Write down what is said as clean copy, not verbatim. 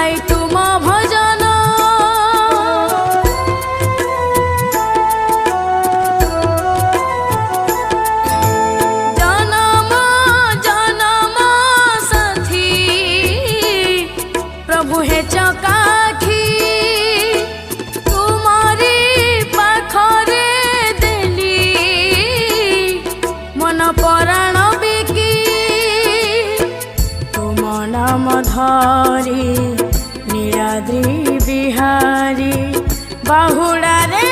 गाई तुम भजन जन्म जन्म साथी प्रभु हे चकाखी तुम्हारी पाखरे देली मन पराण बिकी तुम नाम धरी नीलाद्री बिहारी बाहुड़ा रे